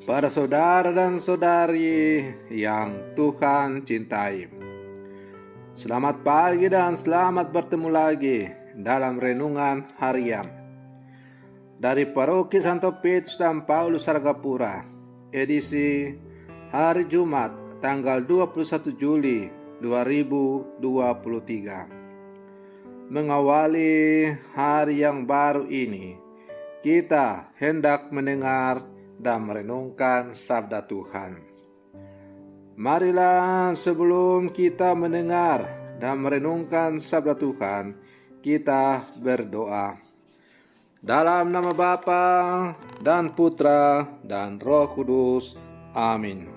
Para saudara dan saudari yang Tuhan cintai, selamat pagi dan selamat bertemu lagi dalam renungan harian dari Paroki Santo Petrus dan Paulus Sargapura, edisi hari Jumat tanggal 21 Juli 2023. Mengawali hari yang baru ini, kita hendak mendengar dan merenungkan sabda Tuhan. Marilah sebelum kita mendengar dan merenungkan sabda Tuhan, kita berdoa. Dalam nama Bapa dan Putra dan Roh Kudus. Amin.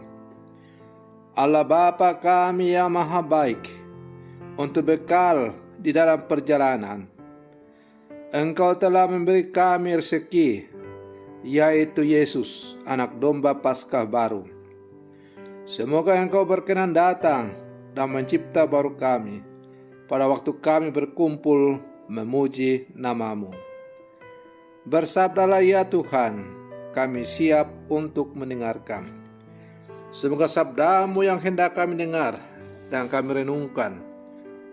Allah Bapa kami yang maha baik, untuk bekal di dalam perjalanan, Engkau telah memberi kami rezeki, yaitu Yesus, anak domba Paskah baru. Semoga Engkau berkenan datang dan mencipta baru kami pada waktu kami berkumpul memuji nama-Mu. Bersabdalah ya Tuhan, kami siap untuk mendengarkan. Semoga sabda-Mu yang hendak kami dengar dan kami renungkan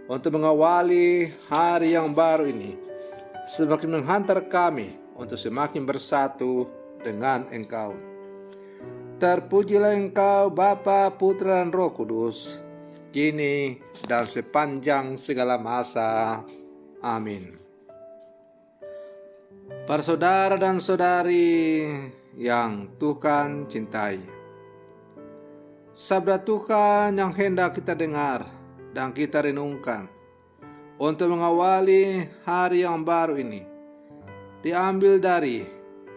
untuk mengawali hari yang baru ini semakin menghantar kami untuk semakin bersatu dengan Engkau. Terpujilah Engkau Bapa, Putra dan Roh Kudus, kini dan sepanjang segala masa. Amin. Para saudara dan saudari yang Tuhan cintai, sabda Tuhan yang hendak kita dengar dan kita renungkan untuk mengawali hari yang baru ini diambil dari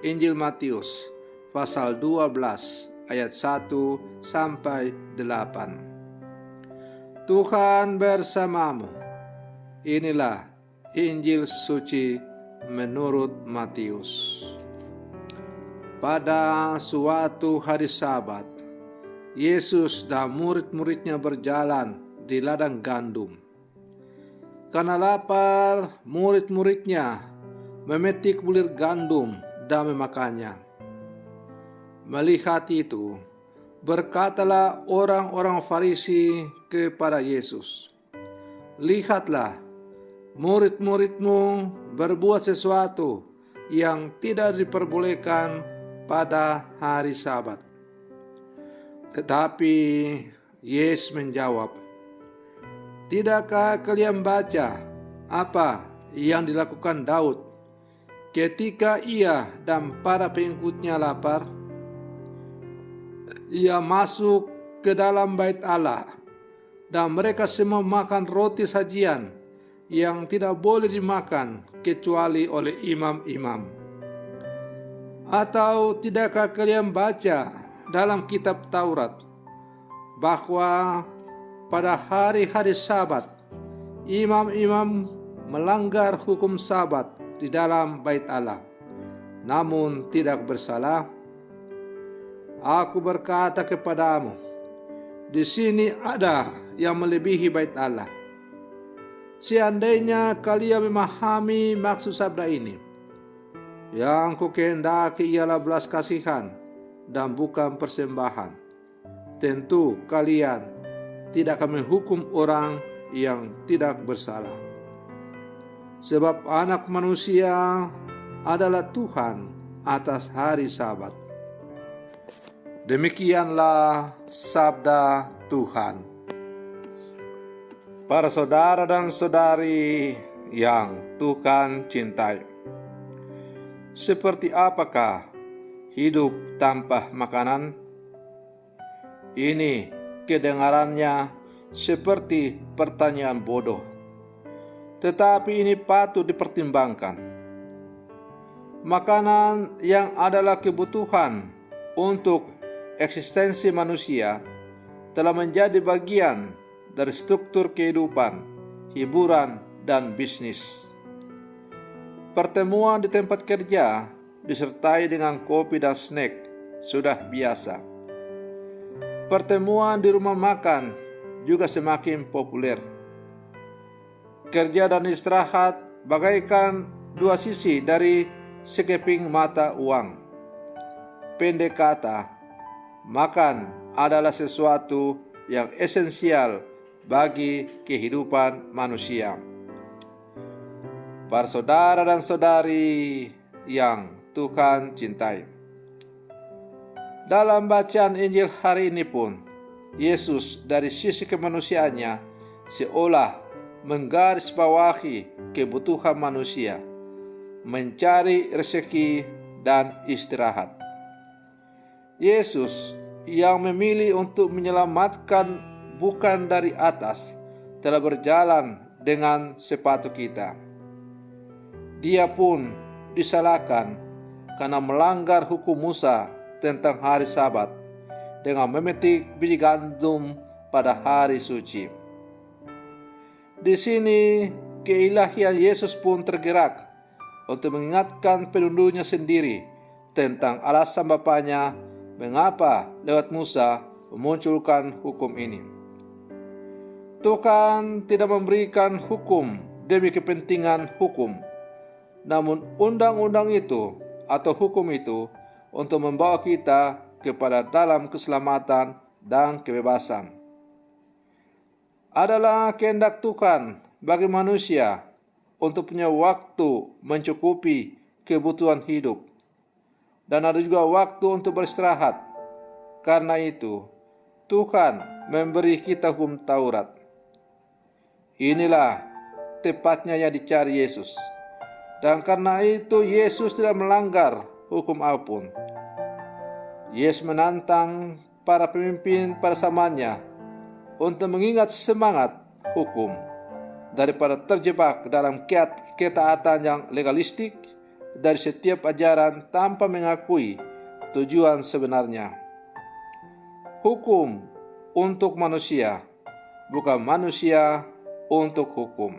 Injil Matius pasal 12 ayat 1 sampai 8. Tuhan bersamamu. Inilah Injil suci menurut Matius. Pada suatu hari Sabat, Yesus dan murid-muridnya berjalan di ladang gandum. Karena lapar, murid-muridnya memetik bulir gandum dan memakannya. Melihat itu, berkatalah orang-orang Farisi kepada Yesus, "Lihatlah, murid-murid-Mu berbuat sesuatu yang tidak diperbolehkan pada hari Sabat." Tetapi Yesus menjawab, "Tidakkah kalian baca apa yang dilakukan Daud ketika ia dan para pengikutnya lapar? Ia masuk ke dalam bait Allah dan mereka semua makan roti sajian yang tidak boleh dimakan kecuali oleh imam-imam. Atau tidakkah kalian baca dalam kitab Taurat bahwa pada hari-hari Sabat imam-imam melanggar hukum Sabat di dalam bait Allah, namun tidak bersalah? Aku berkata kepadamu, di sini ada yang melebihi bait Allah. Seandainya kalian memahami maksud sabda ini, yang kukehendaki ialah belas kasihan dan bukan persembahan, tentu kalian tidak akan menghukum orang yang tidak bersalah. Sebab anak manusia adalah Tuhan atas hari Sabat." Demikianlah sabda Tuhan. Para saudara dan saudari yang Tuhan cintai, seperti apakah hidup tanpa makanan? Ini kedengarannya seperti pertanyaan bodoh, tetapi ini patut dipertimbangkan. Makanan yang adalah kebutuhan untuk eksistensi manusia telah menjadi bagian dari struktur kehidupan, hiburan, dan bisnis. Pertemuan di tempat kerja disertai dengan kopi dan snack sudah biasa. Pertemuan di rumah makan juga semakin populer. Kerja dan istirahat bagaikan dua sisi dari sekeping mata uang. Pendek kata, makan adalah sesuatu yang esensial bagi kehidupan manusia. Para saudara dan saudari yang Tuhan cintai, dalam bacaan Injil hari ini pun, Yesus dari sisi kemanusiaannya seolah menggarisbawahi kebutuhan manusia, mencari rezeki dan istirahat. Yesus yang memilih untuk menyelamatkan bukan dari atas, telah berjalan dengan sepatu kita. Dia pun disalahkan karena melanggar hukum Musa tentang hari Sabat dengan memetik biji gandum pada hari suci. Di sini keilahian Yesus pun tergerak untuk mengingatkan penduduknya sendiri tentang alasan Bapanya mengapa lewat Musa memunculkan hukum ini. Tuhan tidak memberikan hukum demi kepentingan hukum, namun undang-undang itu atau hukum itu untuk membawa kita kepada dalam keselamatan dan kebebasan. Adalah kehendak Tuhan bagi manusia untuk punya waktu mencukupi kebutuhan hidup, dan ada juga waktu untuk beristirahat. Karena itu, Tuhan memberi kita hukum Taurat. Inilah tepatnya yang dicari Yesus. Dan karena itu Yesus tidak melanggar hukum apapun. Yesus menantang para pemimpin pada zamannya untuk mengingat semangat hukum daripada terjebak dalam ketaatan yang legalistik dari setiap ajaran tanpa mengakui tujuan sebenarnya. Hukum untuk manusia, bukan manusia untuk hukum.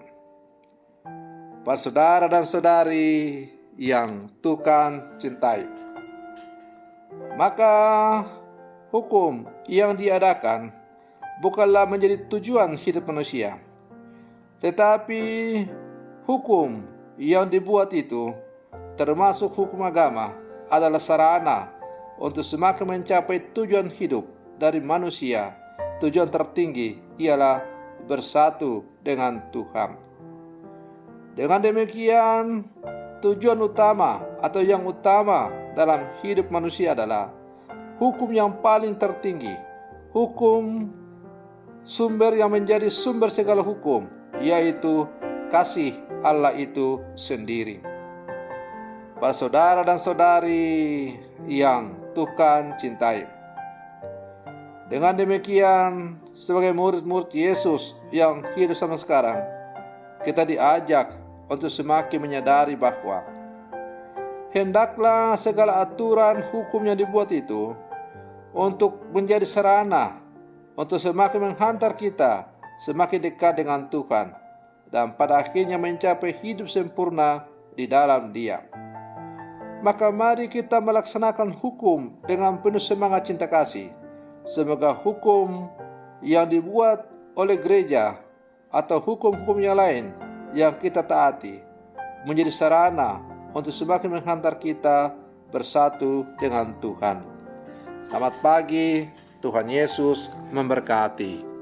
Para saudara dan saudari yang Tuhan cintai, maka hukum yang diadakan bukanlah menjadi tujuan hidup manusia, tetapi hukum yang dibuat itu, termasuk hukum agama, adalah sarana untuk semakin mencapai tujuan hidup dari manusia. Tujuan tertinggi ialah bersatu dengan Tuhan. Dengan demikian, tujuan utama atau yang utama dalam hidup manusia adalah hukum yang paling tertinggi, hukum sumber yang menjadi sumber segala hukum, yaitu kasih Allah itu sendiri. Para saudara dan saudari yang Tuhan cintai, dengan demikian, sebagai murid-murid Yesus yang hidup sama sekarang, kita diajak untuk semakin menyadari bahwa hendaklah segala aturan hukum yang dibuat itu untuk menjadi sarana untuk semakin menghantar kita semakin dekat dengan Tuhan dan pada akhirnya mencapai hidup sempurna di dalam Dia. Maka mari kita melaksanakan hukum dengan penuh semangat cinta kasih. Semoga hukum yang dibuat oleh gereja atau hukum-hukum yang lain yang kita taati menjadi sarana untuk semakin menghantar kita bersatu dengan Tuhan. Selamat pagi, Tuhan Yesus memberkati.